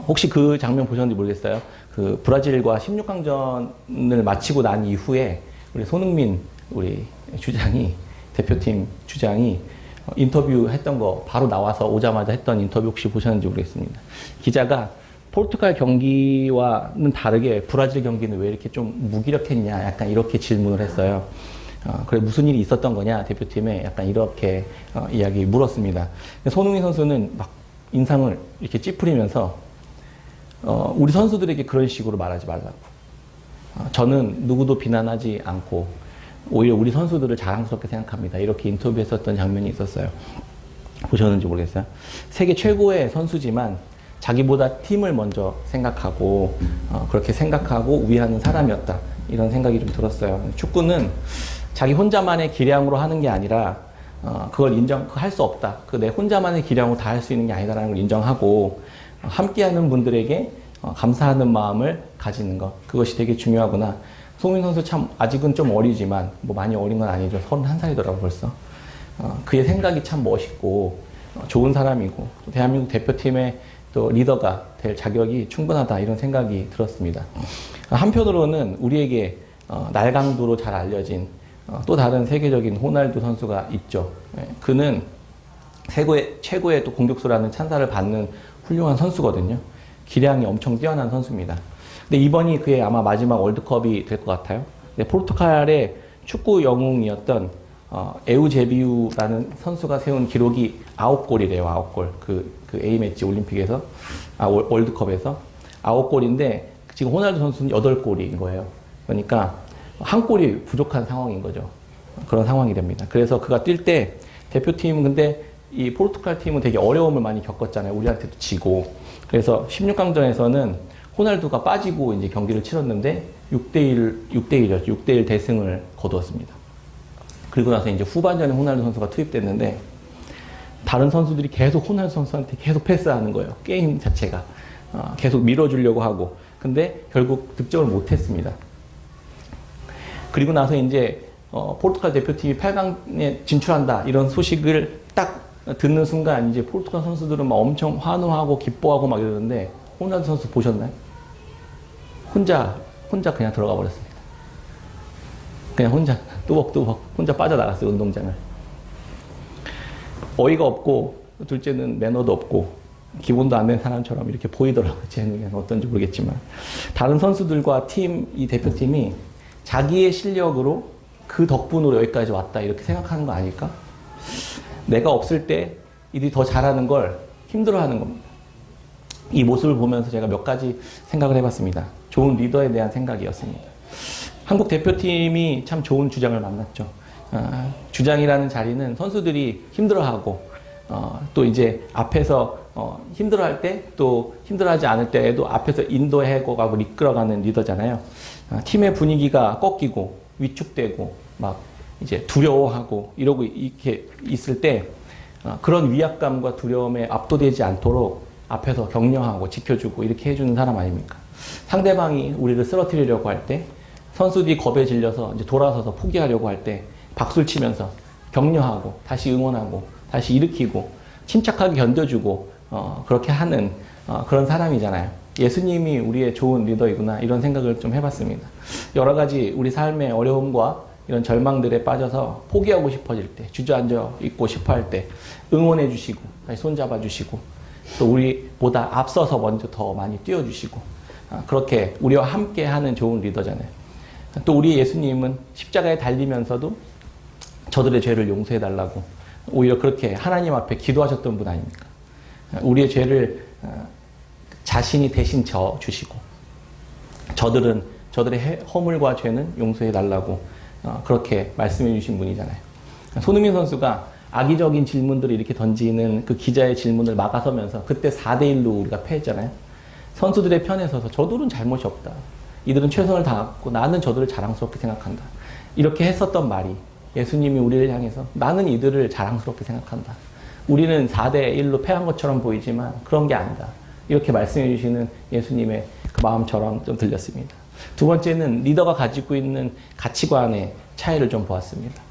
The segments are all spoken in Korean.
혹시 그 장면 보셨는지 모르겠어요. 그 브라질과 16강전을 마치고 난 이후에 우리 손흥민 우리 주장이 대표팀 주장이 인터뷰 했던 거 바로 나와서 오자마자 했던 인터뷰 혹시 보셨는지 모르겠습니다. 기자가 포르투갈 경기와는 다르게 브라질 경기는 왜 이렇게 좀 무기력했냐 약간 이렇게 질문을 했어요. 그래 무슨 일이 있었던 거냐 대표팀에 약간 이렇게 이야기 물었습니다. 손흥민 선수는 막 인상을 이렇게 찌푸리면서 우리 선수들에게 그런 식으로 말하지 말라고. 저는 누구도 비난하지 않고 오히려 우리 선수들을 자랑스럽게 생각합니다. 이렇게 인터뷰했었던 장면이 있었어요. 보셨는지 모르겠어요. 세계 최고의 선수지만 자기보다 팀을 먼저 생각하고 그렇게 생각하고 위하는 사람이었다. 이런 생각이 좀 들었어요. 축구는 자기 혼자만의 기량으로 하는 게 아니라 그걸 할 수 없다. 그 내 혼자만의 기량으로 다 할 수 있는 게 아니다라는 걸 인정하고 함께하는 분들에게 감사하는 마음을 가지는 것. 그것이 되게 중요하구나. 손흥민 선수 참 아직은 좀 어리지만 뭐 많이 어린 건 아니죠. 31살이더라고 벌써. 그의 생각이 참 멋있고 좋은 사람이고 또 대한민국 대표팀의 또 리더가 될 자격이 충분하다 이런 생각이 들었습니다. 한편으로는 우리에게 날강도로 잘 알려진 또 다른 세계적인 호날두 선수가 있죠. 그는 최고의 또 공격수라는 찬사를 받는 훌륭한 선수거든요. 기량이 엄청 뛰어난 선수입니다. 근데 이번이 그의 아마 마지막 월드컵이 될 것 같아요. 근데 포르투갈의 축구 영웅이었던 에우제비우라는 선수가 세운 기록이 9골이래요. 9골. 그 A매치 올림픽에서 월드컵에서 9골인데 지금 호날두 선수는 8골인 거예요. 그러니까 한 골이 부족한 상황인 거죠. 그런 상황이 됩니다. 그래서 그가 뛸 때 대표팀 근데 이 포르투갈 팀은 되게 어려움을 많이 겪었잖아요. 우리한테도 지고. 그래서 16강전에서는 호날두가 빠지고 이제 경기를 치렀는데 6대1이었죠. 6대1 대승을 거두었습니다. 그리고 나서 이제 후반전에 호날두 선수가 투입됐는데 다른 선수들이 계속 호날두 선수한테 계속 패스하는 거예요. 게임 자체가. 계속 밀어주려고 하고. 근데 결국 득점을 못했습니다. 그리고 나서 이제 포르투갈 대표팀이 8강에 진출한다 이런 소식을 딱 듣는 순간 이제 포르투갈 선수들은 막 엄청 환호하고 기뻐하고 막 이러는데 호날두 선수 보셨나요? 혼자 그냥 들어가 버렸습니다. 그냥 혼자 뚜벅뚜벅 혼자 빠져나갔어요. 운동장을. 어이가 없고 둘째는 매너도 없고 기본도 안 된 사람처럼 이렇게 보이더라고요. 제 눈에는 어떤지 모르겠지만 다른 선수들과 이 대표팀이 자기의 실력으로 그 덕분으로 여기까지 왔다 이렇게 생각하는 거 아닐까? 내가 없을 때 이들이 더 잘하는 걸 힘들어하는 겁니다. 이 모습을 보면서 제가 몇 가지 생각을 해봤습니다. 좋은 리더에 대한 생각이었습니다. 한국 대표팀이 참 좋은 주장을 만났죠. 주장이라는 자리는 선수들이 힘들어하고 또 이제 앞에서 힘들어할 때 또 힘들어하지 않을 때에도 앞에서 인도해가고 이끌어가는 리더잖아요. 팀의 분위기가 꺾이고 위축되고 막 이제 두려워하고 이러고 이렇게 있을 때 그런 위압감과 두려움에 압도되지 않도록 앞에서 격려하고 지켜주고 이렇게 해주는 사람 아닙니까? 상대방이 우리를 쓰러뜨리려고 할 때 선수들이 겁에 질려서 이제 돌아서서 포기하려고 할 때 박수를 치면서 격려하고 다시 응원하고 다시 일으키고 침착하게 견뎌주고 그렇게 하는 그런 사람이잖아요. 예수님이 우리의 좋은 리더이구나 이런 생각을 좀 해봤습니다. 여러 가지 우리 삶의 어려움과 이런 절망들에 빠져서 포기하고 싶어질 때 주저앉아 있고 싶어 할 때 응원해 주시고 다시 손잡아 주시고 또 우리보다 앞서서 먼저 더 많이 뛰어주시고 그렇게 우리와 함께 하는 좋은 리더잖아요. 또 우리 예수님은 십자가에 달리면서도 저들의 죄를 용서해 달라고 오히려 그렇게 하나님 앞에 기도하셨던 분 아닙니까? 우리의 죄를 자신이 대신 져 주시고 저들의 허물과 죄는 용서해 달라고 그렇게 말씀해 주신 분이잖아요. 손흥민 선수가 악의적인 질문들을 이렇게 던지는 그 기자의 질문을 막아서면서 그때 4대1로 우리가 패했잖아요. 선수들의 편에 서서 저들은 잘못이 없다. 이들은 최선을 다했고 나는 저들을 자랑스럽게 생각한다. 이렇게 했었던 말이 예수님이 우리를 향해서 나는 이들을 자랑스럽게 생각한다. 우리는 4대1로 패한 것처럼 보이지만 그런 게 아니다. 이렇게 말씀해 주시는 예수님의 그 마음처럼 좀 들렸습니다. 두 번째는 리더가 가지고 있는 가치관의 차이를 좀 보았습니다.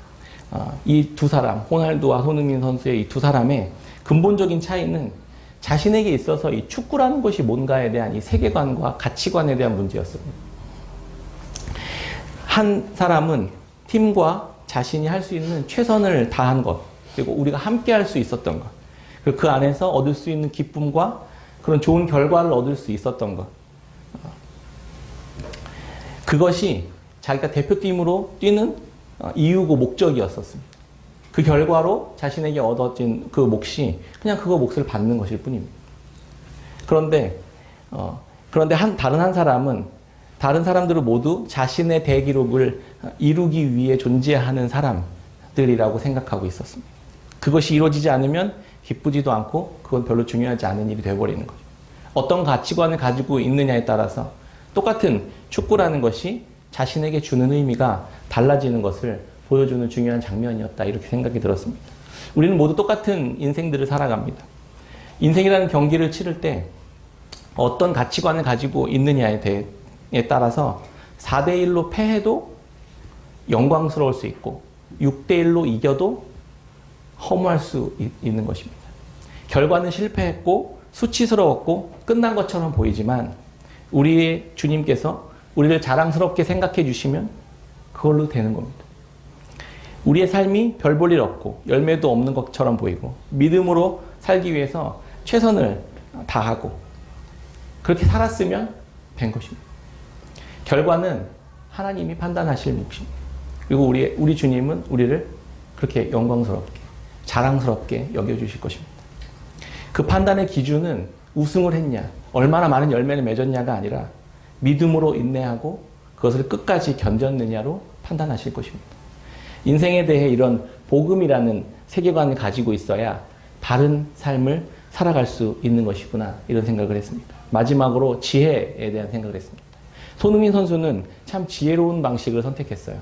이 두 사람, 호날두와 손흥민 선수의 이 두 사람의 근본적인 차이는 자신에게 있어서 이 축구라는 것이 뭔가에 대한 이 세계관과 가치관에 대한 문제였습니다. 한 사람은 팀과 자신이 할 수 있는 최선을 다한 것, 그리고 우리가 함께 할 수 있었던 것, 그리고 그 안에서 얻을 수 있는 기쁨과 그런 좋은 결과를 얻을 수 있었던 것, 그것이 자기가 대표팀으로 뛰는 이유고 목적이었었습니다. 그 결과로 자신에게 얻어진 그 몫이 그냥 그거 몫을 받는 것일 뿐입니다. 그런데 다른 한 사람은 다른 사람들은 모두 자신의 대기록을 이루기 위해 존재하는 사람들이라고 생각하고 있었습니다. 그것이 이루어지지 않으면 기쁘지도 않고 그건 별로 중요하지 않은 일이 되어버리는 거죠. 어떤 가치관을 가지고 있느냐에 따라서 똑같은 축구라는 것이 자신에게 주는 의미가 달라지는 것을 보여주는 중요한 장면이었다, 이렇게 생각이 들었습니다. 우리는 모두 똑같은 인생들을 살아갑니다. 인생이라는 경기를 치를 때 어떤 가치관을 가지고 있느냐에 따라서 4대1로 패해도 영광스러울 수 있고 6대1로 이겨도 허무할 수 있는 것입니다. 결과는 실패했고 수치스러웠고 끝난 것처럼 보이지만 우리의 주님께서 우리를 자랑스럽게 생각해 주시면 그걸로 되는 겁니다. 우리의 삶이 별 볼 일 없고 열매도 없는 것처럼 보이고 믿음으로 살기 위해서 최선을 다하고 그렇게 살았으면 된 것입니다. 결과는 하나님이 판단하실 몫입니다. 그리고 우리 주님은 우리를 그렇게 영광스럽게 자랑스럽게 여겨주실 것입니다. 그 판단의 기준은 우승을 했냐, 얼마나 많은 열매를 맺었냐가 아니라 믿음으로 인내하고 그것을 끝까지 견뎠느냐로 판단하실 것입니다. 인생에 대해 이런 복음이라는 세계관을 가지고 있어야 바른 삶을 살아갈 수 있는 것이구나, 이런 생각을 했습니다. 마지막으로 지혜에 대한 생각을 했습니다. 손흥민 선수는 참 지혜로운 방식을 선택했어요.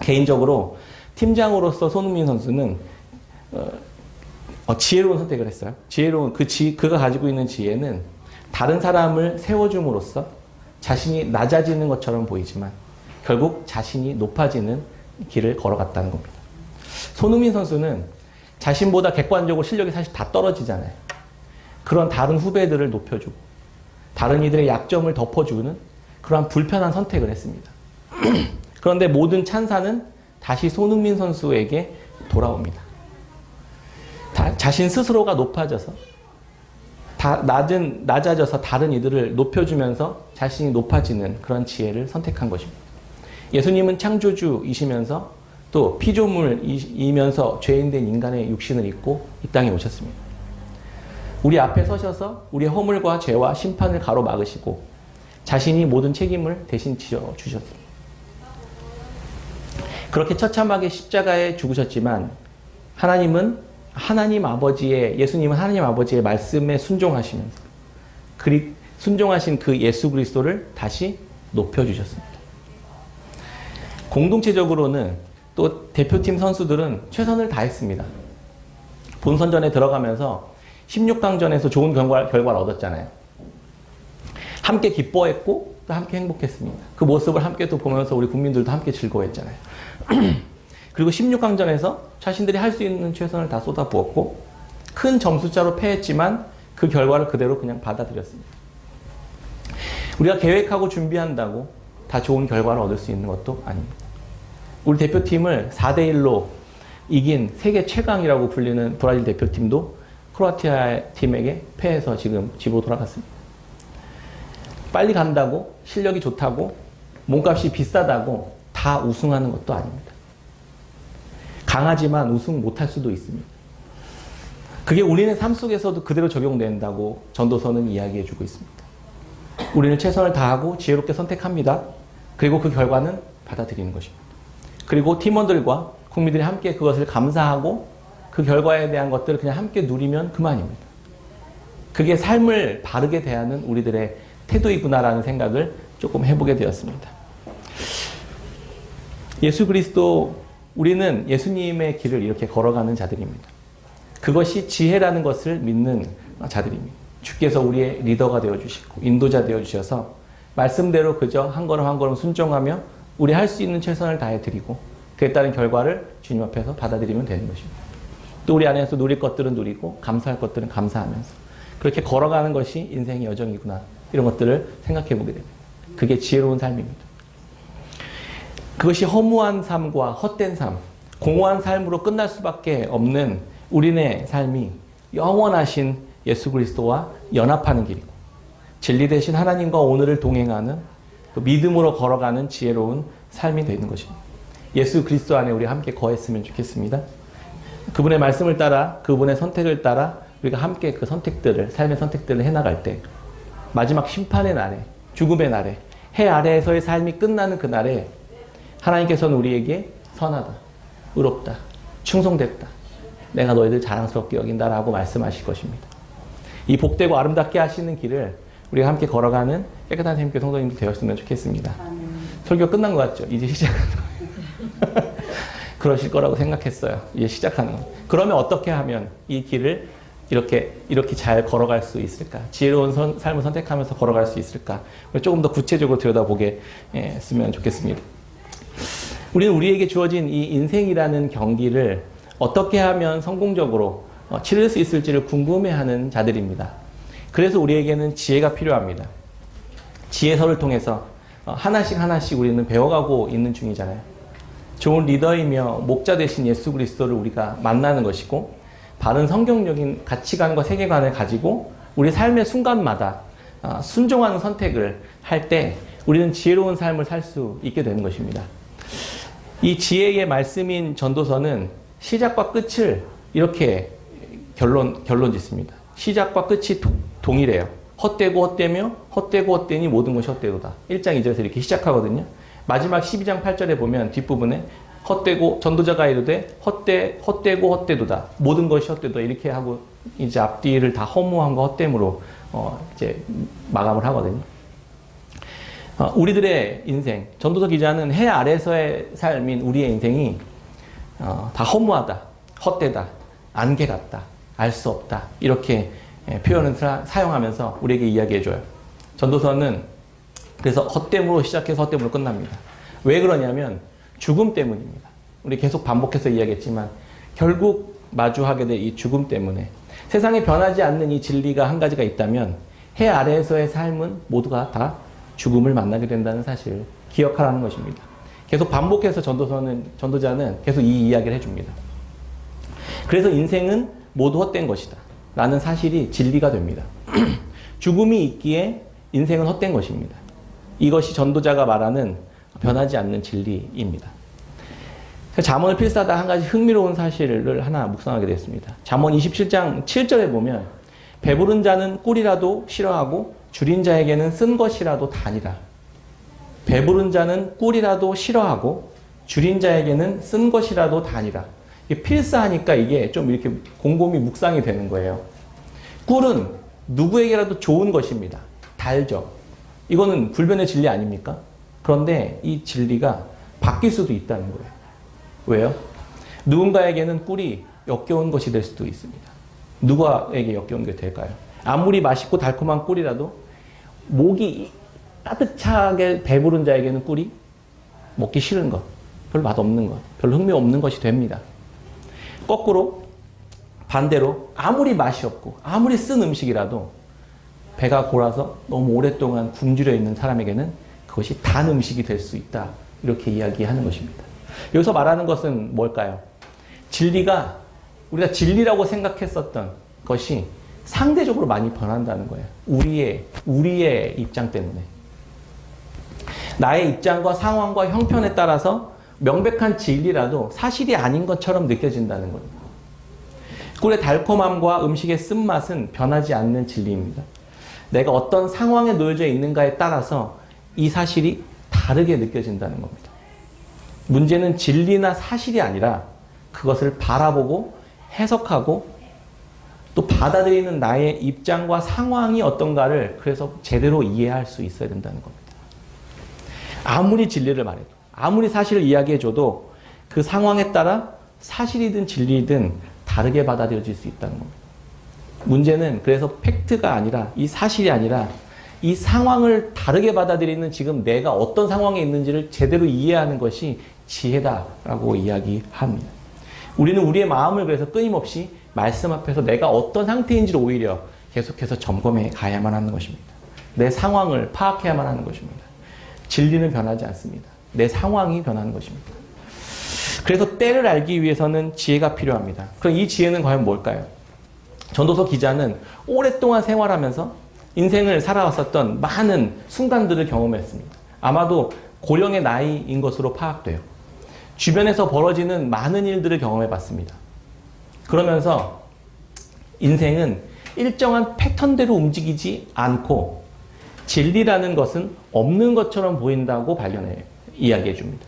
개인적으로 팀장으로서 손흥민 선수는 지혜로운 선택을 했어요. 지혜로운 그가 가지고 있는 지혜는 다른 사람을 세워줌으로써 자신이 낮아지는 것처럼 보이지만 결국 자신이 높아지는 길을 걸어갔다는 겁니다. 손흥민 선수는 자신보다 객관적으로 실력이 사실 다 떨어지잖아요. 그런 다른 후배들을 높여주고 다른 이들의 약점을 덮어주는 그러한 불편한 선택을 했습니다. 그런데 모든 찬사는 다시 손흥민 선수에게 돌아옵니다. 자신 스스로가 높아져서 낮아져서 다른 이들을 높여주면서 자신이 높아지는 그런 지혜를 선택한 것입니다. 예수님은 창조주이시면서 또 피조물이면서 죄인된 인간의 육신을 입고 이 땅에 오셨습니다. 우리 앞에 서셔서 우리의 허물과 죄와 심판을 가로막으시고 자신이 모든 책임을 대신 지어주셨습니다. 그렇게 처참하게 십자가에 죽으셨지만 예수님은 하나님 아버지의 말씀에 순종하시면서 순종하신 그 예수 그리스도를 다시 높여주셨습니다. 공동체적으로는 또 대표팀 선수들은 최선을 다했습니다. 본선전에 들어가면서 16강전에서 좋은 결과를 얻었잖아요. 함께 기뻐했고 또 함께 행복했습니다. 그 모습을 함께 또 보면서 우리 국민들도 함께 즐거워했잖아요. 그리고 16강전에서 자신들이 할 수 있는 최선을 다 쏟아부었고 큰 점수차로 패했지만 그 결과를 그대로 그냥 받아들였습니다. 우리가 계획하고 준비한다고 다 좋은 결과를 얻을 수 있는 것도 아닙니다. 우리 대표팀을 4대1로 이긴 세계 최강이라고 불리는 브라질 대표팀도 크로아티아 팀에게 패해서 지금 집으로 돌아갔습니다. 빨리 간다고, 실력이 좋다고, 몸값이 비싸다고 다 우승하는 것도 아닙니다. 강하지만 우승 못할 수도 있습니다. 그게 우리의 삶 속에서도 그대로 적용된다고 전도서는 이야기해주고 있습니다. 우리는 최선을 다하고 지혜롭게 선택합니다. 그리고 그 결과는 받아들이는 것입니다. 그리고 팀원들과 국민들이 함께 그것을 감사하고 그 결과에 대한 것들을 그냥 함께 누리면 그만입니다. 그게 삶을 바르게 대하는 우리들의 태도이구나라는 생각을 조금 해보게 되었습니다. 예수 그리스도, 우리는 예수님의 길을 이렇게 걸어가는 자들입니다. 그것이 지혜라는 것을 믿는 자들입니다. 주께서 우리의 리더가 되어주시고 인도자 되어주셔서 말씀대로 그저 한 걸음 한 걸음 순종하며 우리 할 수 있는 최선을 다해드리고 그에 따른 결과를 주님 앞에서 받아들이면 되는 것입니다. 또 우리 안에서 누릴 것들은 누리고 감사할 것들은 감사하면서 그렇게 걸어가는 것이 인생의 여정이구나. 이런 것들을 생각해 보게 됩니다. 그게 지혜로운 삶입니다. 그것이 허무한 삶과 헛된 삶, 공허한 삶으로 끝날 수밖에 없는 우리네 삶이 영원하신 예수 그리스도와 연합하는 길이고 진리 대신 하나님과 오늘을 동행하는 그 믿음으로 걸어가는 지혜로운 삶이 되는 것입니다. 예수 그리스도 안에 우리 함께 거했으면 좋겠습니다. 그분의 말씀을 따라 그분의 선택을 따라 우리가 함께 그 선택들을 삶의 선택들을 해나갈 때 마지막 심판의 날에 죽음의 날에 해 아래에서의 삶이 끝나는 그 날에 하나님께서는 우리에게 선하다, 의롭다, 충성됐다, 내가 너희들 자랑스럽게 여긴다라고 말씀하실 것입니다. 이 복되고 아름답게 하시는 길을 우리가 함께 걸어가는 깨끗한 샘교 성도님들 되었으면 좋겠습니다. 설교 끝난 것 같죠? 이제 시작하는 거예요. 그러실 거라고 생각했어요. 이제 시작하는 거예요. 그러면 어떻게 하면 이 길을 이렇게 잘 걸어갈 수 있을까? 지혜로운 삶을 선택하면서 걸어갈 수 있을까? 조금 더 구체적으로 들여다보게 했으면 좋겠습니다. 우리는 우리에게 주어진 이 인생이라는 경기를 어떻게 하면 성공적으로 치를 수 있을지를 궁금해하는 자들입니다. 그래서 우리에게는 지혜가 필요합니다. 지혜서를 통해서 하나씩 우리는 배워가고 있는 중이잖아요. 좋은 리더이며 목자 되신 예수 그리스도를 우리가 만나는 것이고 바른 성경적인 가치관과 세계관을 가지고 우리 삶의 순간마다 순종하는 선택을 할 때 우리는 지혜로운 삶을 살 수 있게 되는 것입니다. 이 지혜의 말씀인 전도서는 시작과 끝을 이렇게 결론 짓습니다. 시작과 끝이 동일해요. 헛되고 헛되며 헛되고 헛되니 모든 것이 헛되도다. 1장 2절에서 이렇게 시작하거든요. 마지막 12장 8절에 보면 뒷부분에 헛되고 전도자가 이르되 헛되고 헛되도다. 모든 것이 헛되도다. 이렇게 하고 이제 앞뒤를 다 허무함과 헛됨으로 이제 마감을 하거든요. 우리들의 인생, 전도서 기자는 해 아래서의 삶인 우리의 인생이 다 허무하다, 헛되다, 안개 같다, 알 수 없다 이렇게 표현을 사용하면서 우리에게 이야기해줘요. 전도서는 그래서 헛됨으로 시작해서 헛됨으로 끝납니다. 왜 그러냐면 죽음 때문입니다. 우리 계속 반복해서 이야기했지만 결국 마주하게 될 이 죽음 때문에 세상에 변하지 않는 이 진리가 한 가지가 있다면 해 아래에서의 삶은 모두가 다 죽음을 만나게 된다는 사실을 기억하라는 것입니다. 계속 반복해서 전도자는 계속 이 이야기를 해줍니다. 그래서 인생은 모두 헛된 것이다 라는 사실이 진리가 됩니다. 죽음이 있기에 인생은 헛된 것입니다. 이것이 전도자가 말하는 변하지 않는 진리입니다. 잠언을 필사하다 한 가지 흥미로운 사실을 하나 묵상하게 됐습니다. 잠언 27장 7절에 보면 배부른 자는 꿀이라도 싫어하고 줄인 자에게는 쓴 것이라도 다니라. 배부른 자는 꿀이라도 싫어하고 줄인 자에게는 쓴 것이라도 다니라. 이게 필사하니까 이게 좀 이렇게 곰곰이 묵상이 되는 거예요. 꿀은 누구에게라도 좋은 것입니다. 달죠. 이거는 불변의 진리 아닙니까? 그런데 이 진리가 바뀔 수도 있다는 거예요. 왜요? 누군가에게는 꿀이 역겨운 것이 될 수도 있습니다. 누구에게 역겨운 게 될까요? 아무리 맛있고 달콤한 꿀이라도 목이 따뜻하게 배부른 자에게는 꿀이 먹기 싫은 것, 별로 맛없는 것, 별로 흥미없는 것이 됩니다. 거꾸로 반대로 아무리 맛이 없고 아무리 쓴 음식이라도 배가 골아서 너무 오랫동안 굶주려 있는 사람에게는 그것이 단 음식이 될 수 있다. 이렇게 이야기하는 것입니다. 여기서 말하는 것은 뭘까요? 진리가 우리가 진리라고 생각했었던 것이 상대적으로 많이 변한다는 거예요. 우리의 입장 때문에. 나의 입장과 상황과 형편에 따라서 명백한 진리라도 사실이 아닌 것처럼 느껴진다는 겁니다. 꿀의 달콤함과 음식의 쓴맛은 변하지 않는 진리입니다. 내가 어떤 상황에 놓여져 있는가에 따라서 이 사실이 다르게 느껴진다는 겁니다. 문제는 진리나 사실이 아니라 그것을 바라보고 해석하고 또 받아들이는 나의 입장과 상황이 어떤가를 그래서 제대로 이해할 수 있어야 된다는 겁니다. 아무리 진리를 말해도 아무리 사실을 이야기해줘도 그 상황에 따라 사실이든 진리든 다르게 받아들여질 수 있다는 겁니다. 문제는 그래서 팩트가 아니라 이 사실이 아니라 이 상황을 다르게 받아들이는 지금 내가 어떤 상황에 있는지를 제대로 이해하는 것이 지혜다라고 이야기합니다. 우리는 우리의 마음을 그래서 끊임없이 말씀 앞에서 내가 어떤 상태인지를 오히려 계속해서 점검해 가야만 하는 것입니다. 내 상황을 파악해야만 하는 것입니다. 진리는 변하지 않습니다. 내 상황이 변하는 것입니다. 그래서 때를 알기 위해서는 지혜가 필요합니다. 그럼 이 지혜는 과연 뭘까요? 전도서 기자는 오랫동안 생활하면서 인생을 살아왔었던 많은 순간들을 경험했습니다. 아마도 고령의 나이인 것으로 파악돼요. 주변에서 벌어지는 많은 일들을 경험해 봤습니다. 그러면서 인생은 일정한 패턴대로 움직이지 않고 진리라는 것은 없는 것처럼 보인다고 이야기해 줍니다.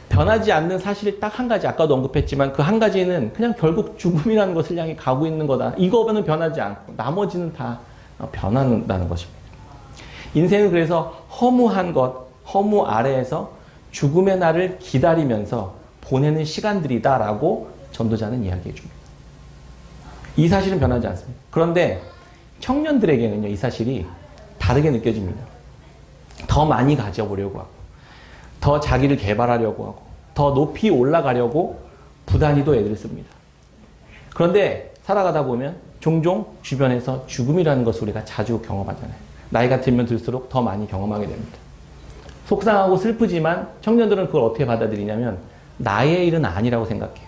변하지 않는 사실이 딱 한 가지, 아까도 언급했지만 그 한 가지는 그냥 결국 죽음이라는 것을 향해 가고 있는 거다. 이거는 변하지 않고 나머지는 다 변한다는 것입니다. 인생은 그래서 허무한 것, 허무 아래에서 죽음의 날을 기다리면서 보내는 시간들이다라고 전도자는 이야기해 줍니다. 이 사실은 변하지 않습니다. 그런데 청년들에게는요, 이 사실이 다르게 느껴집니다. 더 많이 가져보려고 하고, 더 자기를 개발하려고 하고, 더 높이 올라가려고 부단히도 애를 씁니다. 그런데 살아가다 보면 종종 주변에서 죽음이라는 것을 우리가 자주 경험하잖아요. 나이가 들면 들수록 더 많이 경험하게 됩니다. 속상하고 슬프지만 청년들은 그걸 어떻게 받아들이냐면 나의 일은 아니라고 생각해요.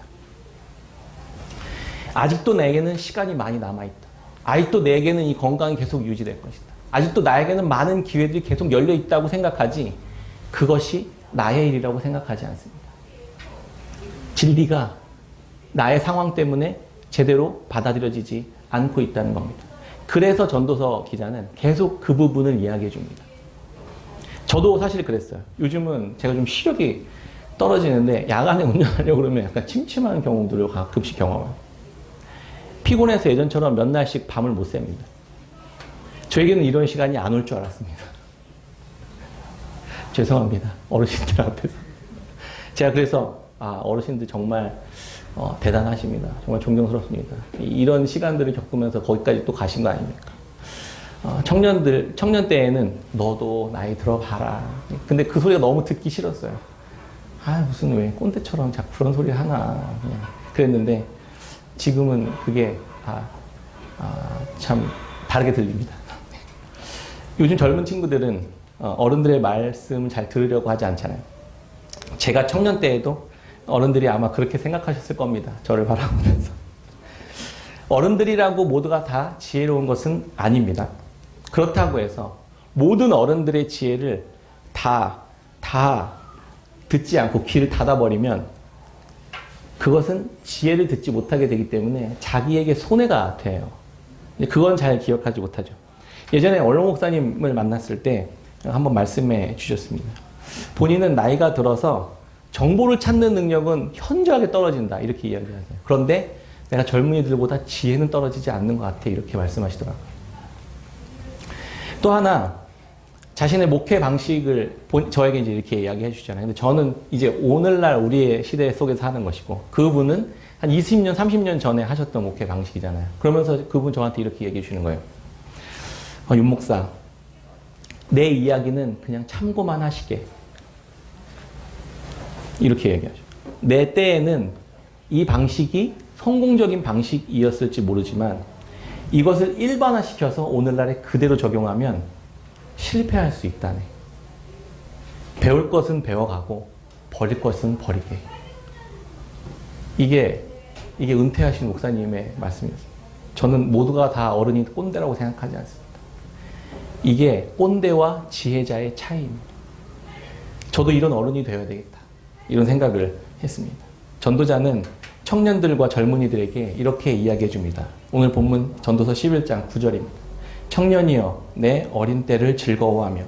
아직도 내게는 시간이 많이 남아있다. 아직도 내게는 이 건강이 계속 유지될 것이다. 아직도 나에게는 많은 기회들이 계속 열려있다고 생각하지 그것이 나의 일이라고 생각하지 않습니다. 진리가 나의 상황 때문에 제대로 받아들여지지 않고 있다는 겁니다. 그래서 전도서 기자는 계속 그 부분을 이야기해 줍니다. 저도 사실 그랬어요. 요즘은 제가 좀 시력이 떨어지는데 야간에 운전하려고 그러면 약간 침침한 경우들을 가끔씩 경험해요. 피곤해서 예전처럼 몇 날씩 밤을 못 셉니다. 저에게는 이런 시간이 안 올 줄 알았습니다. 죄송합니다. 어르신들 앞에서. 제가 그래서 어르신들 정말 대단하십니다. 정말 존경스럽습니다. 이런 시간들을 겪으면서 거기까지 또 가신 거 아닙니까? 청년 때에는 너도 나이 들어봐라. 근데 그 소리가 너무 듣기 싫었어요. 무슨 왜 꼰대처럼 자꾸 그런 소리 하나. 그냥 그랬는데 지금은 그게 참 다르게 들립니다. 요즘 젊은 친구들은 어른들의 말씀을 잘 들으려고 하지 않잖아요. 제가 청년 때에도 어른들이 아마 그렇게 생각하셨을 겁니다. 저를 바라보면서. 어른들이라고 모두가 다 지혜로운 것은 아닙니다. 그렇다고 해서 모든 어른들의 지혜를 다 듣지 않고 귀를 닫아버리면 그것은 지혜를 듣지 못하게 되기 때문에 자기에게 손해가 돼요. 그건 잘 기억하지 못하죠. 예전에 원로 목사님을 만났을 때 한번 말씀해 주셨습니다. 본인은 나이가 들어서 정보를 찾는 능력은 현저하게 떨어진다 이렇게 이야기하세요. 그런데 내가 젊은이들보다 지혜는 떨어지지 않는 것 같아 이렇게 말씀하시더라고요. 또 하나 자신의 목회 방식을 저에게 이제 이렇게 이야기해 주잖아요. 근데 저는 이제 오늘날 우리의 시대 속에서 하는 것이고 그분은 한 20년, 30년 전에 하셨던 목회 방식이잖아요. 그러면서 그분 저한테 이렇게 얘기해 주시는 거예요. 윤 목사, 내 이야기는 그냥 참고만 하시게. 이렇게 얘기하죠. 내 때에는 이 방식이 성공적인 방식이었을지 모르지만 이것을 일반화시켜서 오늘날에 그대로 적용하면 실패할 수 있다네. 배울 것은 배워가고 버릴 것은 버리게. 이게 은퇴하신 목사님의 말씀이었습니다. 저는 모두가 다 어른이 꼰대라고 생각하지 않습니다. 이게 꼰대와 지혜자의 차이입니다. 저도 이런 어른이 되어야 되겠다. 이런 생각을 했습니다. 전도자는 청년들과 젊은이들에게 이렇게 이야기해 줍니다. 오늘 본문 전도서 11장 9절입니다. 청년이여 내 어린 때를 즐거워하며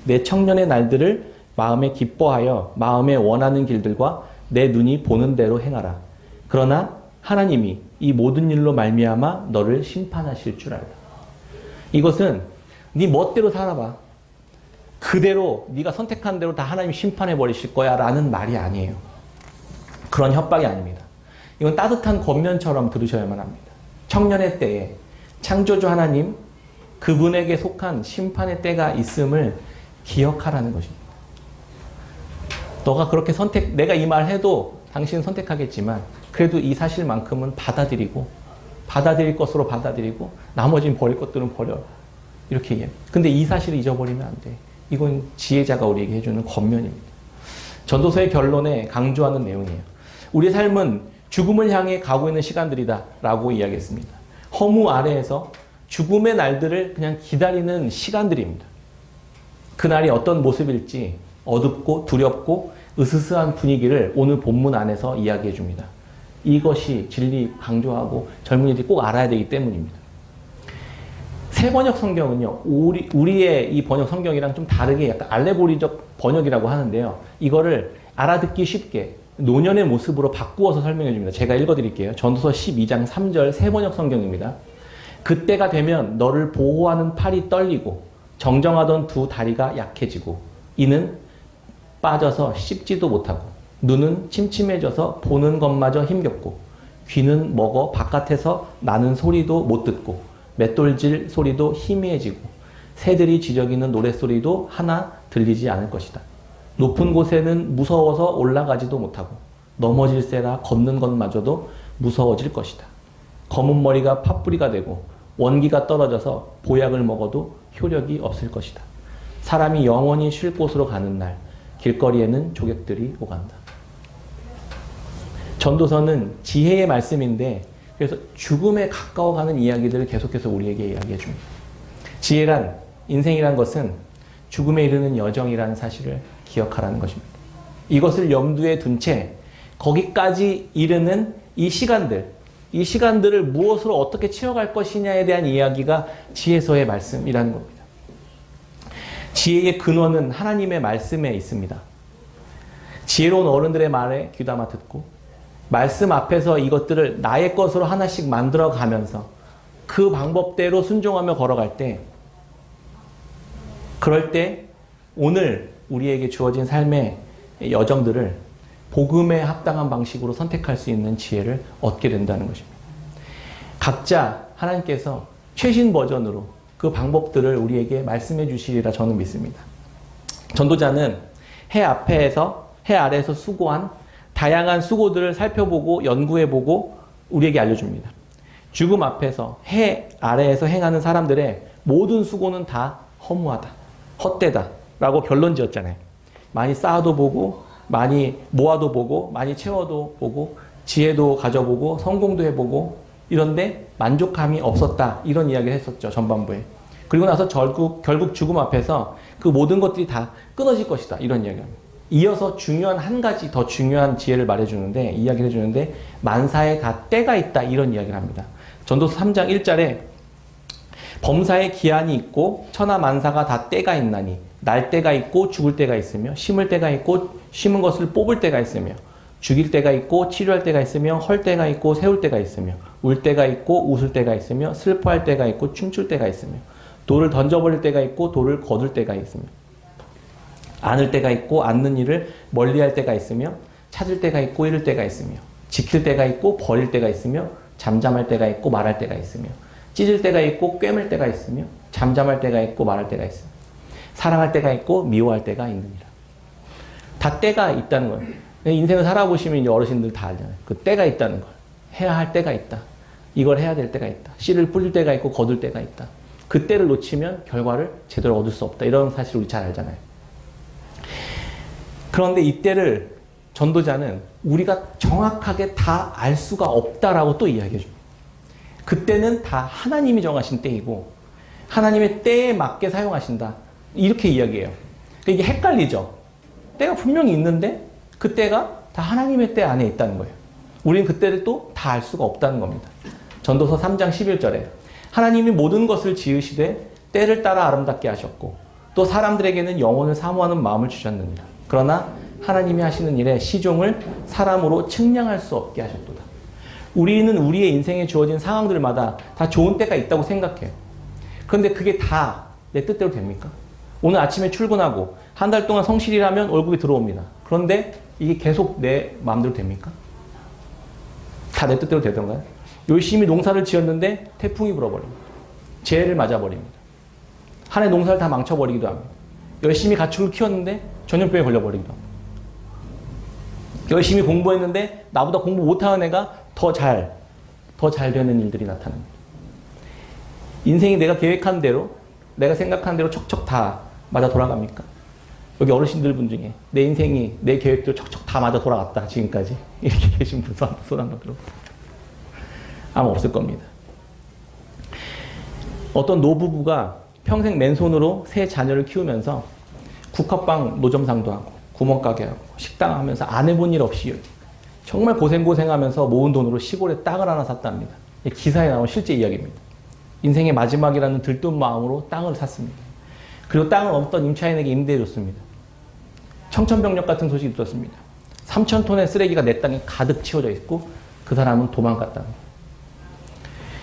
내 청년의 날들을 마음에 기뻐하여 마음에 원하는 길들과 내 눈이 보는 대로 행하라. 그러나 하나님이 이 모든 일로 말미암아 너를 심판하실 줄 알라. 이것은 네 멋대로 살아봐. 그대로 네가 선택한 대로 다 하나님이 심판해 버리실 거야 라는 말이 아니에요. 그런 협박이 아닙니다. 이건 따뜻한 권면처럼 들으셔야만 합니다. 청년의 때에 창조주 하나님 그분에게 속한 심판의 때가 있음을 기억하라는 것입니다. 너가 그렇게 내가 이 말 해도 당신은 선택하겠지만 그래도 이 사실만큼은 받아들이고 받아들일 것으로 받아들이고 나머지는 버릴 것들은 버려. 이렇게 얘기해요. 근데 이 사실을 잊어버리면 안 돼. 이건 지혜자가 우리에게 해주는 권면입니다. 전도서의 결론에 강조하는 내용이에요. 우리의 삶은 죽음을 향해 가고 있는 시간들이다 라고 이야기했습니다. 허무 아래에서 죽음의 날들을 그냥 기다리는 시간들입니다. 그날이 어떤 모습일지 어둡고 두렵고 으스스한 분위기를 오늘 본문 안에서 이야기해 줍니다. 이것이 진리 강조하고 젊은이들이 꼭 알아야 되기 때문입니다. 새 번역 성경은요, 우리의 이 번역 성경이랑 좀 다르게 약간 알레고리적 번역이라고 하는데요. 이거를 알아듣기 쉽게 노년의 모습으로 바꾸어서 설명해 줍니다. 제가 읽어 드릴게요. 전도서 12장 3절 새 번역 성경입니다. 그때가 되면 너를 보호하는 팔이 떨리고 정정하던 두 다리가 약해지고 이는 빠져서 씹지도 못하고 눈은 침침해져서 보는 것마저 힘겹고 귀는 먹어 바깥에서 나는 소리도 못 듣고 맷돌질 소리도 희미해지고 새들이 지저귀는 노랫소리도 하나 들리지 않을 것이다. 높은 곳에는 무서워서 올라가지도 못하고 넘어질세라 걷는 것마저도 무서워질 것이다. 검은 머리가 팥뿌리가 되고 원기가 떨어져서 보약을 먹어도 효력이 없을 것이다. 사람이 영원히 쉴 곳으로 가는 날 길거리에는 조객들이 오간다. 전도서는 지혜의 말씀인데 그래서 죽음에 가까워가는 이야기들을 계속해서 우리에게 이야기해 줍니다. 지혜란, 인생이란 것은 죽음에 이르는 여정이라는 사실을 기억하라는 것입니다. 이것을 염두에 둔 채 거기까지 이르는 이 시간들을 무엇으로 어떻게 채워갈 것이냐에 대한 이야기가 지혜서의 말씀이라는 겁니다. 지혜의 근원은 하나님의 말씀에 있습니다. 지혜로운 어른들의 말에 귀담아 듣고 말씀 앞에서 이것들을 나의 것으로 하나씩 만들어 가면서 그 방법대로 순종하며 걸어갈 때 그럴 때 오늘 우리에게 주어진 삶의 여정들을 복음에 합당한 방식으로 선택할 수 있는 지혜를 얻게 된다는 것입니다. 각자 하나님께서 최신 버전으로 그 방법들을 우리에게 말씀해 주시리라 저는 믿습니다. 전도자는 해 아래에서 수고한 다양한 수고들을 살펴보고 연구해보고 우리에게 알려줍니다. 죽음 앞에서 해 아래에서 행하는 사람들의 모든 수고는 다 허무하다, 헛되다 라고 결론 지었잖아요. 많이 쌓아도 보고 많이 모아도 보고 많이 채워도 보고 지혜도 가져보고 성공도 해보고 이런데 만족함이 없었다 이런 이야기를 했었죠. 전반부에. 그리고 나서 결국 죽음 앞에서 그 모든 것들이 다 끊어질 것이다 이런 이야기합니다. 이어서 중요한 한 가지 더 중요한 지혜를 말해주는데 이야기를 해주는데 만사에 다 때가 있다 이런 이야기를 합니다. 전도서 3장 1절에 범사에 기한이 있고 천하 만사가 다 때가 있나니 날 때가 있고 죽을 때가 있으며 심을 때가 있고 심은 것을 뽑을 때가 있으며 죽일 때가 있고 치료할 때가 있으며 헐 때가 있고 세울 때가 있으며 울 때가 있고 웃을 때가 있으며 슬퍼할 때가 있고 춤출 때가 있으며 돌을 던져버릴 때가 있고 돌을 거둘 때가 있으며 안을 때가 있고 않는 일을 멀리할 때가 있으며 찾을 때가 있고 잃을 때가 있으며 지킬 때가 있고 버릴 때가 있으며 잠잠할 때가 있고 말할 때가 있으며 찢을 때가 있고 꿰맬 때가 있으며 잠잠할 때가 있고 말할 때가 있으며 사랑할 때가 있고 미워할 때가 있느니라. 다 때가 있다는 거예요. 인생을 살아보시면 이제 어르신들 다 알잖아요. 그 때가 있다는 걸. 해야 할 때가 있다. 이걸 해야 될 때가 있다. 씨를 뿌릴 때가 있고 거둘 때가 있다. 그 때를 놓치면 결과를 제대로 얻을 수 없다. 이런 사실 우리 잘 알잖아요. 그런데 이때를 전도자는 우리가 정확하게 다 알 수가 없다라고 또 이야기해 줍니다. 그때는 다 하나님이 정하신 때이고 하나님의 때에 맞게 사용하신다. 이렇게 이야기해요. 그러니까 이게 헷갈리죠. 때가 분명히 있는데 그 때가 다 하나님의 때 안에 있다는 거예요. 우리는 그 때를 또 다 알 수가 없다는 겁니다. 전도서 3장 11절에 하나님이 모든 것을 지으시되 때를 따라 아름답게 하셨고 또 사람들에게는 영혼을 사모하는 마음을 주셨느니라. 그러나 하나님이 하시는 일에 시종을 사람으로 측량할 수 없게 하셨도다. 우리는 우리의 인생에 주어진 상황들마다 다 좋은 때가 있다고 생각해요. 그런데 그게 다 내 뜻대로 됩니까? 오늘 아침에 출근하고 한 달 동안 성실이라면 월급이 들어옵니다. 그런데 이게 계속 내 마음대로 됩니까? 다 내 뜻대로 되던가요? 열심히 농사를 지었는데 태풍이 불어버립니다. 재해를 맞아버립니다. 한 해 농사를 다 망쳐버리기도 합니다. 열심히 가축을 키웠는데 전염병에 걸려버리기도 합니다. 열심히 공부했는데 나보다 공부 못하는 애가 더 더 잘 되는 일들이 나타납니다. 인생이 내가 계획한 대로, 내가 생각한 대로 척척 다 맞아 돌아갑니까? 여기 어르신들 분 중에 내 인생이 내 계획대로 척척 다 맞아 돌아갔다 지금까지 이렇게 계신 분 손 한번 들어. 아마 없을 겁니다. 어떤 노부부가 평생 맨손으로 세 자녀를 키우면서 국화빵 노점상도 하고 구멍가게 하고 식당 하면서 안 해본 일 없이 정말 고생하면서 모은 돈으로 시골에 땅을 하나 샀답니다. 기사에 나온 실제 이야기입니다. 인생의 마지막이라는 들뜬 마음으로 땅을 샀습니다. 그리고 땅을 어떤 임차인에게 임대해 줬습니다. 청천벽력 같은 소식이 들었습니다. 3,000톤의 쓰레기가 내 땅에 가득 치워져 있고 그 사람은 도망갔답니다.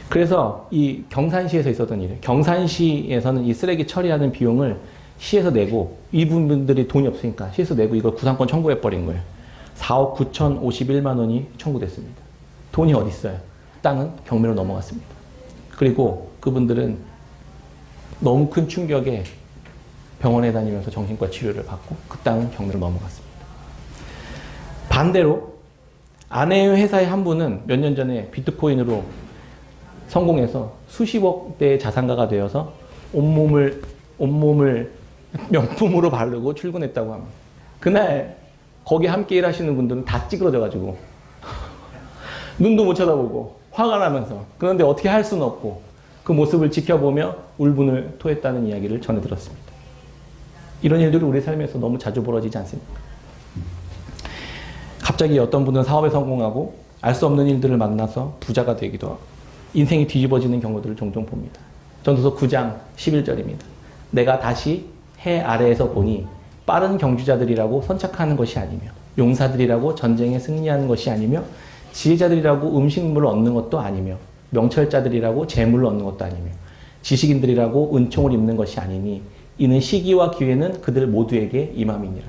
그래서 이 경산시에서 있었던 일이에요. 경산시에서는 이 쓰레기 처리하는 비용을 시에서 내고 이분들이 돈이 없으니까 시에서 내고 이걸 구상권 청구해버린 거예요. 4억 9,051만 원이 청구됐습니다. 돈이 어디 있어요? 땅은 경매로 넘어갔습니다. 그리고 그분들은 너무 큰 충격에 병원에 다니면서 정신과 치료를 받고 그 땅은 경매로 넘어갔습니다. 반대로 아내의 회사의 한 분은 몇 년 전에 비트코인으로 성공해서 수십억 대의 자산가가 되어서 온몸을 명품으로 바르고 출근했다고 합니다. 그날 거기 함께 일하시는 분들은 다 찌그러져가지고 눈도 못 쳐다보고 화가 나면서 그런데 어떻게 할 수는 없고 그 모습을 지켜보며 울분을 토했다는 이야기를 전해 들었습니다. 이런 일들이 우리 삶에서 너무 자주 벌어지지 않습니까? 갑자기 어떤 분은 사업에 성공하고 알 수 없는 일들을 만나서 부자가 되기도 하고 인생이 뒤집어지는 경우들을 종종 봅니다. 전도서 9장 11절입니다. 내가 다시 해 아래에서 보니 빠른 경주자들이라고 선착하는 것이 아니며 용사들이라고 전쟁에 승리하는 것이 아니며 지혜자들이라고 음식물을 얻는 것도 아니며 명철자들이라고 재물을 얻는 것도 아니며 지식인들이라고 은총을 입는 것이 아니니 이는 시기와 기회는 그들 모두에게 임함이니라.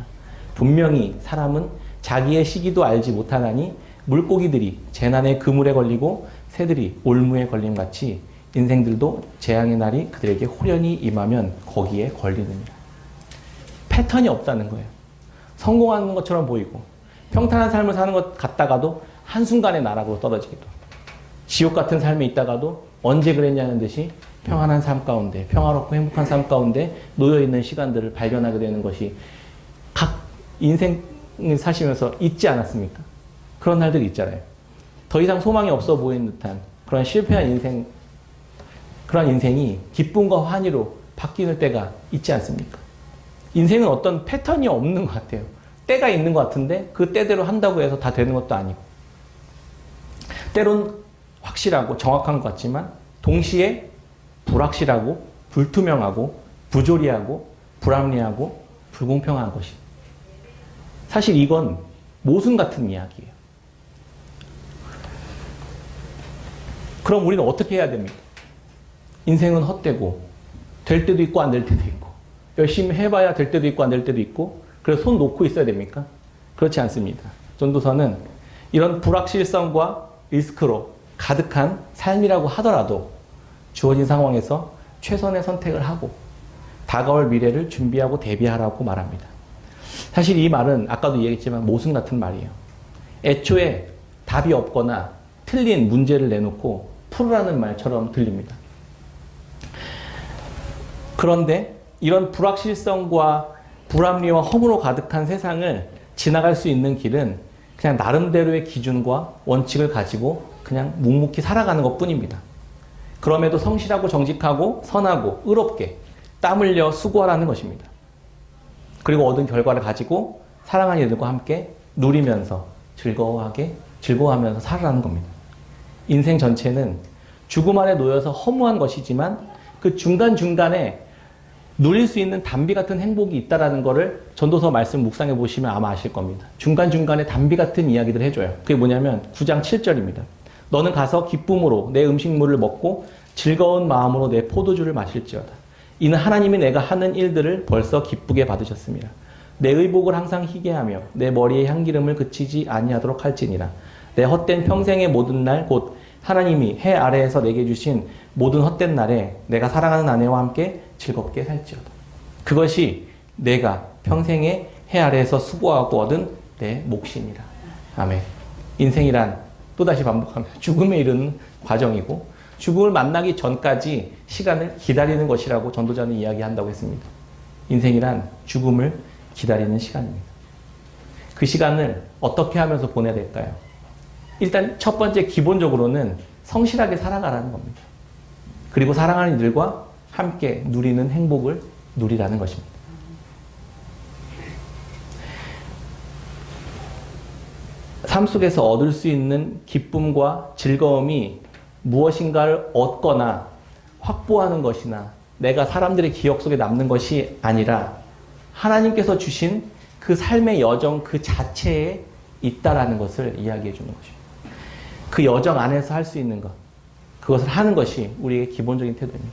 분명히 사람은 자기의 시기도 알지 못하나니 물고기들이 재난의 그물에 걸리고 새들이 올무에 걸림같이 인생들도 재앙의 날이 그들에게 호련히 임하면 거기에 걸리느니라. 패턴이 없다는 거예요. 성공하는 것처럼 보이고 평탄한 삶을 사는 것 같다가도 한순간에 나락으로 떨어지기도 하고 지옥 같은 삶에 있다가도 언제 그랬냐는 듯이 평안한 삶 가운데 평화롭고 행복한 삶 가운데 놓여있는 시간들을 발견하게 되는 것이 각 인생을 사시면서 있지 않았습니까? 그런 날들이 있잖아요. 더 이상 소망이 없어 보이는 듯한 그런 실패한 인생, 그런 인생이 기쁨과 환희로 바뀌는 때가 있지 않습니까? 인생은 어떤 패턴이 없는 것 같아요. 때가 있는 것 같은데 그 때대로 한다고 해서 다 되는 것도 아니고 때론 확실하고 정확한 것 같지만 동시에 불확실하고 불투명하고 부조리하고 불합리하고 불공평한 것이 사실 이건 모순 같은 이야기예요. 그럼 우리는 어떻게 해야 됩니까? 인생은 헛되고 될 때도 있고 안 될 때도 있고 열심히 해봐야 될 때도 있고 안 될 때도 있고 그래서 손 놓고 있어야 됩니까? 그렇지 않습니다. 전도서는 이런 불확실성과 리스크로 가득한 삶이라고 하더라도 주어진 상황에서 최선의 선택을 하고 다가올 미래를 준비하고 대비하라고 말합니다. 사실 이 말은 아까도 얘기했지만 모순 같은 말이에요. 애초에 답이 없거나 틀린 문제를 내놓고 풀으라는 말처럼 들립니다. 그런데 이런 불확실성과 불합리와 허무로 가득한 세상을 지나갈 수 있는 길은 그냥 나름대로의 기준과 원칙을 가지고 그냥 묵묵히 살아가는 것 뿐입니다. 그럼에도 성실하고 정직하고 선하고 의롭게 땀 흘려 수고하라는 것입니다. 그리고 얻은 결과를 가지고 사랑하는 이들과 함께 누리면서 즐거워하면서 살아라는 겁니다. 인생 전체는 죽음 안에 놓여서 허무한 것이지만 그 중간중간에 누릴 수 있는 단비 같은 행복이 있다는 것을 전도서 말씀 묵상해 보시면 아마 아실 겁니다. 중간중간에 단비 같은 이야기들 해줘요. 그게 뭐냐면 9장 7절입니다. 너는 가서 기쁨으로 내 음식물을 먹고 즐거운 마음으로 내 포도주를 마실지어다. 이는 하나님이 내가 하는 일들을 벌써 기쁘게 받으셨습니다. 내 의복을 항상 희게 하며 내 머리의 향기름을 그치지 아니하도록 할지니라. 내 헛된 평생의 모든 날 곧 하나님이 해 아래에서 내게 주신 모든 헛된 날에 내가 사랑하는 아내와 함께 즐겁게 살지어다. 그것이 내가 평생에 해 아래에서 수고하고 얻은 내 몫이니라. 아멘. 인생이란 또다시 반복합니다. 죽음에 이르는 과정이고 죽음을 만나기 전까지 시간을 기다리는 것이라고 전도자는 이야기한다고 했습니다. 인생이란 죽음을 기다리는 시간입니다. 그 시간을 어떻게 하면서 보내야 될까요? 일단 첫 번째 기본적으로는 성실하게 살아가라는 겁니다. 그리고 사랑하는 이들과 함께 누리는 행복을 누리라는 것입니다. 삶 속에서 얻을 수 있는 기쁨과 즐거움이 무엇인가를 얻거나 확보하는 것이나 내가 사람들의 기억 속에 남는 것이 아니라 하나님께서 주신 그 삶의 여정 그 자체에 있다라는 것을 이야기해 주는 것입니다. 그 여정 안에서 할 수 있는 것, 그것을 하는 것이 우리에게 기본적인 태도입니다.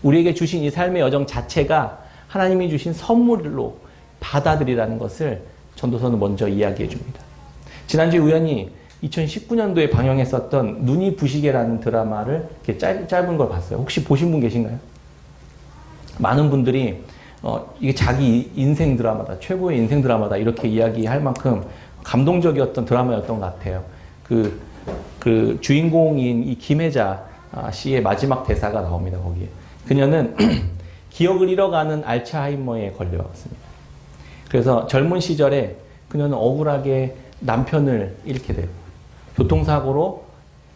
우리에게 주신 이 삶의 여정 자체가 하나님이 주신 선물로 받아들이라는 것을 전도서는 먼저 이야기해 줍니다. 지난주에 우연히 2019년도에 방영했었던 눈이 부시게라는 드라마를 이렇게 짧은 걸 봤어요. 혹시 보신 분 계신가요? 많은 분들이 이게 자기 인생 드라마다, 최고의 인생 드라마다 이렇게 이야기할 만큼 감동적이었던 드라마였던 것 같아요. 그 주인공인 이 김혜자 씨의 마지막 대사가 나옵니다, 거기에. 그녀는 기억을 잃어가는 알츠하이머에 걸려왔습니다. 그래서 젊은 시절에 그녀는 억울하게 남편을 잃게 되고, 교통사고로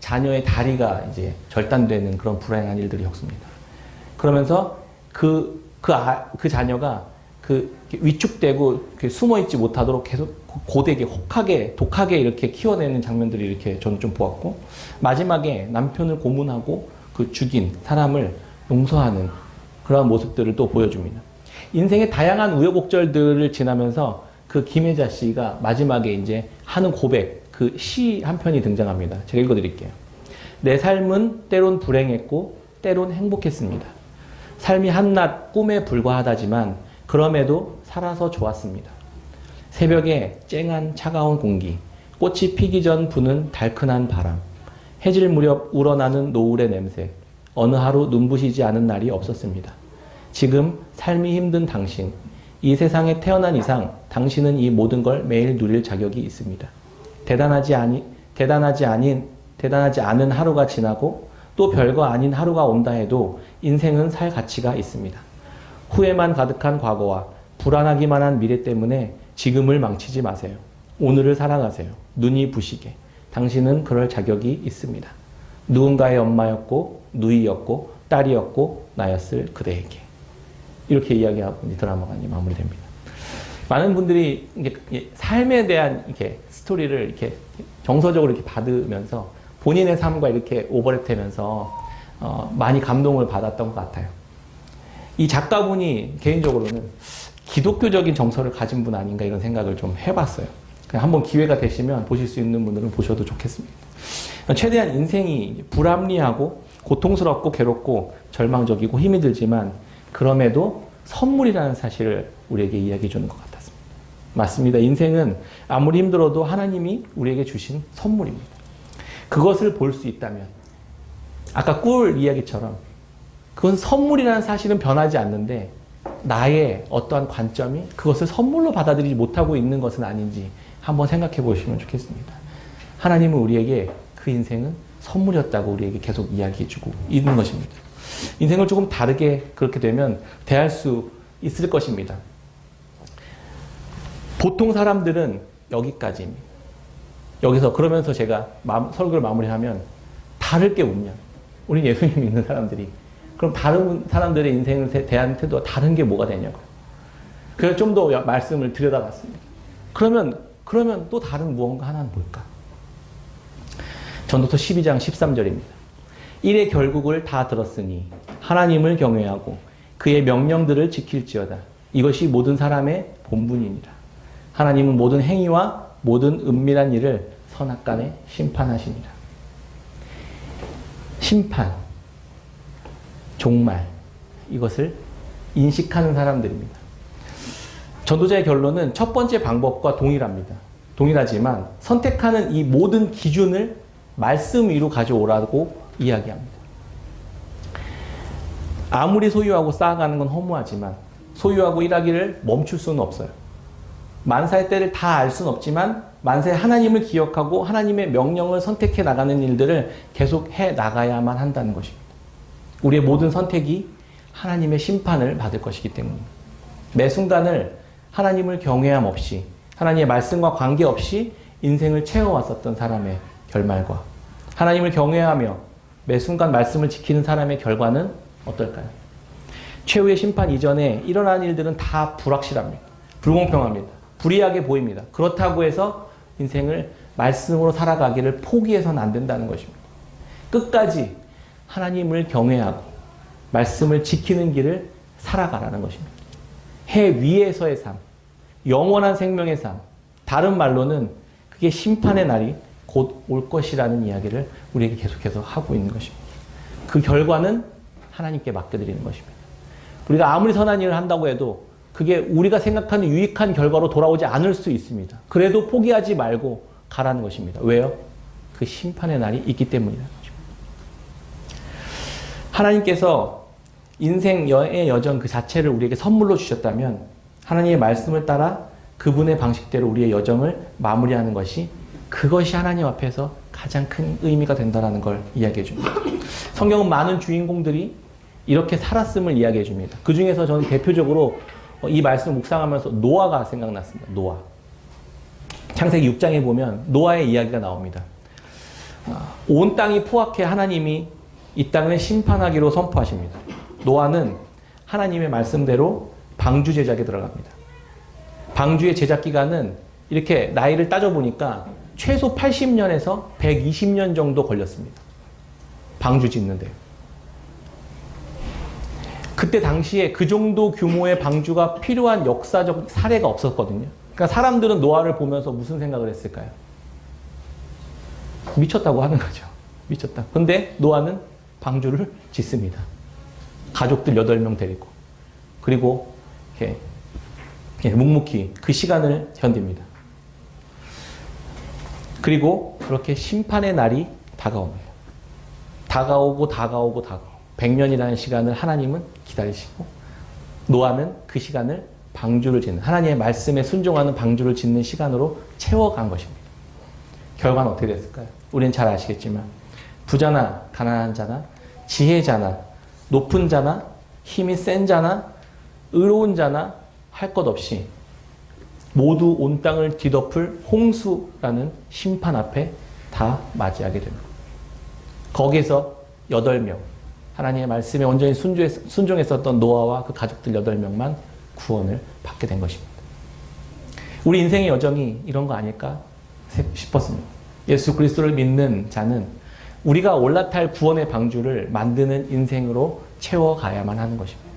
자녀의 다리가 이제 절단되는 그런 불행한 일들이 겪습니다. 그러면서 그 자녀가 위축되고 숨어있지 못하도록 계속 고되게, 혹하게, 독하게 이렇게 키워내는 장면들이 이렇게 저는 좀 보았고, 마지막에 남편을 고문하고 그 죽인 사람을 용서하는 그런 모습들을 또 보여줍니다. 인생의 다양한 우여곡절들을 지나면서 그 김혜자 씨가 마지막에 이제 하는 고백, 그 시 한 편이 등장합니다. 제가 읽어드릴게요. 내 삶은 때론 불행했고 때론 행복했습니다. 삶이 한낱 꿈에 불과하다지만 그럼에도 살아서 좋았습니다. 새벽에 쨍한 차가운 공기, 꽃이 피기 전 부는 달큰한 바람, 해질 무렵 우러나는 노을의 냄새, 어느 하루 눈부시지 않은 날이 없었습니다. 지금 삶이 힘든 당신, 이 세상에 태어난 이상 당신은 이 모든 걸 매일 누릴 자격이 있습니다. 대단하지 않은 하루가 지나고 또 별거 아닌 하루가 온다 해도 인생은 살 가치가 있습니다. 후회만 가득한 과거와 불안하기만 한 미래 때문에 지금을 망치지 마세요. 오늘을 살아가세요. 눈이 부시게. 당신은 그럴 자격이 있습니다. 누군가의 엄마였고 누이였고 딸이었고 나였을 그대에게. 이렇게 이야기하고 드라마가 마무리됩니다. 많은 분들이 이게 삶에 대한 이렇게 스토리를 이렇게 정서적으로 이렇게 받으면서 본인의 삶과 이렇게 오버랩되면서 많이 감동을 받았던 것 같아요. 이 작가분이 개인적으로는 기독교적인 정서를 가진 분 아닌가 이런 생각을 좀 해봤어요. 한번 기회가 되시면 보실 수 있는 분들은 보셔도 좋겠습니다. 최대한 인생이 불합리하고 고통스럽고 괴롭고 절망적이고 힘이 들지만 그럼에도 선물이라는 사실을 우리에게 이야기해 주는 것 같았습니다. 맞습니다. 인생은 아무리 힘들어도 하나님이 우리에게 주신 선물입니다. 그것을 볼 수 있다면 아까 꿀 이야기처럼 그건 선물이라는 사실은 변하지 않는데 나의 어떠한 관점이 그것을 선물로 받아들이지 못하고 있는 것은 아닌지 한번 생각해 보시면 좋겠습니다. 하나님은 우리에게 그 인생은 선물이었다고 우리에게 계속 이야기해 주고 있는 것입니다. 인생을 조금 다르게 그렇게 되면 대할 수 있을 것입니다. 보통 사람들은 여기까지입니다. 여기서 그러면서 제가 설교를 마무리하면 다를 게 없냐? 우리 예수님 믿는 사람들이 그럼 다른 사람들의 인생을 대하는 태도가 다른 게 뭐가 되냐고요. 그래서 좀 더 말씀을 들여다봤습니다. 그러면 또 다른 무언가 하나는 뭘까? 전도서 12장 13절입니다. 일의 결국을 다 들었으니 하나님을 경외하고 그의 명령들을 지킬지어다. 이것이 모든 사람의 본분이니라. 하나님은 모든 행위와 모든 은밀한 일을 선악간에 심판하시니라. 심판, 종말, 이것을 인식하는 사람들입니다. 전도자의 결론은 첫 번째 방법과 동일합니다. 동일하지만 선택하는 이 모든 기준을 말씀 위로 가져오라고 이야기합니다. 아무리 소유하고 쌓아가는 건 허무하지만 소유하고 일하기를 멈출 수는 없어요. 만사의 때를 다 알 수는 없지만 만사에 하나님을 기억하고 하나님의 명령을 선택해 나가는 일들을 계속 해 나가야만 한다는 것입니다. 우리의 모든 선택이 하나님의 심판을 받을 것이기 때문입니다. 매 순간을 하나님을 경외함 없이 하나님의 말씀과 관계없이 인생을 채워왔었던 사람의 결말과 하나님을 경외하며 매 순간 말씀을 지키는 사람의 결과는 어떨까요? 최후의 심판 이전에 일어난 일들은 다 불확실합니다. 불공평합니다. 불이하게 보입니다. 그렇다고 해서 인생을 말씀으로 살아가기를 포기해서는 안 된다는 것입니다. 끝까지 하나님을 경외하고 말씀을 지키는 길을 살아가라는 것입니다. 해 위에서의 삶, 영원한 생명의 삶, 다른 말로는 그게 심판의 날이 곧 올 것이라는 이야기를 우리에게 계속해서 하고 있는 것입니다. 그 결과는 하나님께 맡겨드리는 것입니다. 우리가 아무리 선한 일을 한다고 해도 그게 우리가 생각하는 유익한 결과로 돌아오지 않을 수 있습니다. 그래도 포기하지 말고 가라는 것입니다. 왜요? 그 심판의 날이 있기 때문이라는 것입니다. 하나님께서 인생의 여정 그 자체를 우리에게 선물로 주셨다면 하나님의 말씀을 따라 그분의 방식대로 우리의 여정을 마무리하는 것이 그것이 하나님 앞에서 가장 큰 의미가 된다는 걸 이야기해 줍니다. 성경은 많은 주인공들이 이렇게 살았음을 이야기해 줍니다. 그 중에서 저는 대표적으로 이 말씀을 묵상하면서 노아가 생각났습니다. 노아. 창세기 6장에 보면 노아의 이야기가 나옵니다. 온 땅이 포악해 하나님이 이 땅을 심판하기로 선포하십니다. 노아는 하나님의 말씀대로 방주 제작에 들어갑니다. 방주의 제작 기간은 이렇게 나이를 따져보니까 최소 80년에서 120년 정도 걸렸습니다. 방주 짓는데. 그때 당시에 그 정도 규모의 방주가 필요한 역사적 사례가 없었거든요. 그러니까 사람들은 노아를 보면서 무슨 생각을 했을까요? 미쳤다고 하는 거죠. 미쳤다. 근데 노아는 방주를 짓습니다. 가족들 8명 데리고. 그리고 이렇게 묵묵히 그 시간을 견딥니다. 그리고 그렇게 심판의 날이 다가옵니다. 다가오고 100년이라는 시간을 하나님은 기다리시고 노아는 그 시간을 방주를 짓는 하나님의 말씀에 순종하는 방주를 짓는 시간으로 채워간 것입니다. 결과는 어떻게 됐을까요? 우리는 잘 아시겠지만 부자나 가난한 자나 지혜자나 높은 자나 힘이 센 자나 의로운 자나 할 것 없이 모두 온 땅을 뒤덮을 홍수라는 심판 앞에 다 맞이하게 됩니다. 거기에서 8명, 하나님의 말씀에 온전히 순종했었던 노아와 그 가족들 8명만 구원을 받게 된 것입니다. 우리 인생의 여정이 이런 거 아닐까 싶었습니다. 예수 그리스도를 믿는 자는 우리가 올라탈 구원의 방주를 만드는 인생으로 채워가야만 하는 것입니다.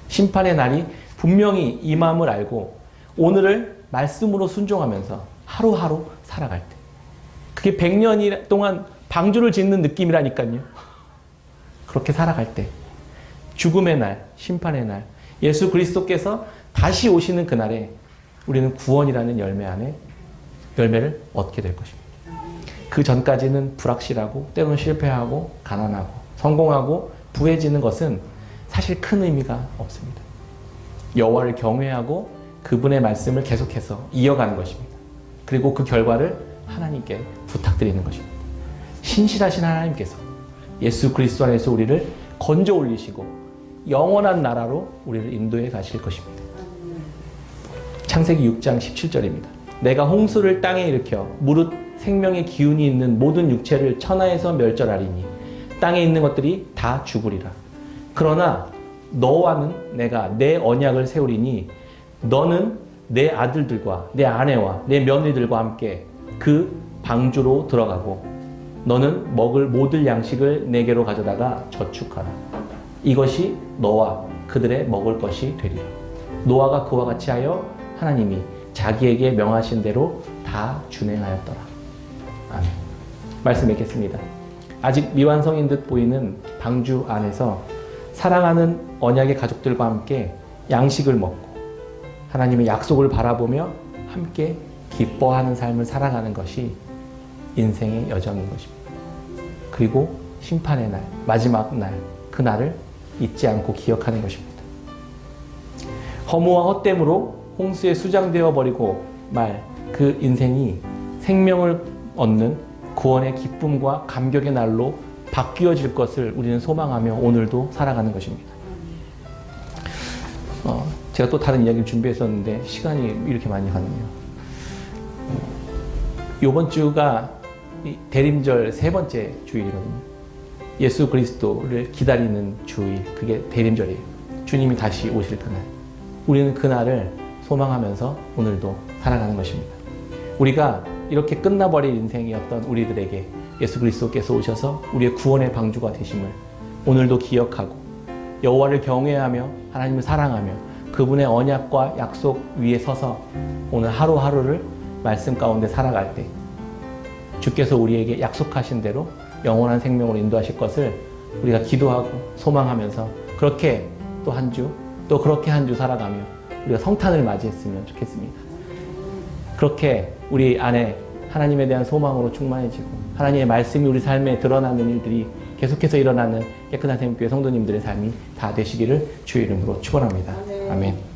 심판의 날이 분명히 임함을 알고 오늘을 말씀으로 순종하면서 하루하루 살아갈 때 그게 100년 동안 방주를 짓는 느낌이라니까요. 그렇게 살아갈 때 죽음의 날, 심판의 날 예수 그리스도께서 다시 오시는 그날에 우리는 구원이라는 열매를 얻게 될 것입니다. 그 전까지는 불확실하고 때로는 실패하고 가난하고 성공하고 부해지는 것은 사실 큰 의미가 없습니다. 여호와를 경외하고 그분의 말씀을 계속해서 이어가는 것입니다. 그리고 그 결과를 하나님께 부탁드리는 것입니다. 신실하신 하나님께서 예수 그리스도 안에서 우리를 건져 올리시고 영원한 나라로 우리를 인도해 가실 것입니다. 창세기 6장 17절입니다. 내가 홍수를 땅에 일으켜 무릇 생명의 기운이 있는 모든 육체를 천하에서 멸절하리니 땅에 있는 것들이 다 죽으리라. 그러나 너와는 내가 내 언약을 세우리니 너는 내 아들들과 내 아내와 내 며느리들과 함께 그 방주로 들어가고 너는 먹을 모든 양식을 내게로 가져다가 저축하라. 이것이 너와 그들의 먹을 것이 되리라. 노아가 그와 같이 하여 하나님이 자기에게 명하신 대로 다 준행하였더라. 아멘. 말씀 읽겠습니다. 아직 미완성인 듯 보이는 방주 안에서 사랑하는 언약의 가족들과 함께 양식을 먹고 하나님의 약속을 바라보며 함께 기뻐하는 삶을 살아가는 것이 인생의 여정인 것입니다. 그리고 심판의 날, 마지막 날, 그날을 잊지 않고 기억하는 것입니다. 허무와 헛됨으로 홍수에 수장되어 버리고 말 그 인생이 생명을 얻는 구원의 기쁨과 감격의 날로 바뀌어질 것을 우리는 소망하며 오늘도 살아가는 것입니다. 제가 또 다른 이야기를 준비했었는데 시간이 이렇게 많이 가네요. 이번 주가 대림절 세 번째 주일이거든요. 예수 그리스도를 기다리는 주일, 그게 대림절이에요. 주님이 다시 오실 그날. 우리는 그날을 소망하면서 오늘도 살아가는 것입니다. 우리가 이렇게 끝나버릴 인생이었던 우리들에게 예수 그리스도께서 오셔서 우리의 구원의 방주가 되심을 오늘도 기억하고 여호와를 경외하며 하나님을 사랑하며 그분의 언약과 약속 위에 서서 오늘 하루하루를 말씀 가운데 살아갈 때 주께서 우리에게 약속하신 대로 영원한 생명으로 인도하실 것을 우리가 기도하고 소망하면서 그렇게 또 한 주, 또 그렇게 한 주 살아가며 우리가 성탄을 맞이했으면 좋겠습니다. 그렇게 우리 안에 하나님에 대한 소망으로 충만해지고 하나님의 말씀이 우리 삶에 드러나는 일들이 계속해서 일어나는 깨끗한 생명교회 성도님들의 삶이 다 되시기를 주의 이름으로 축원합니다. 아멘.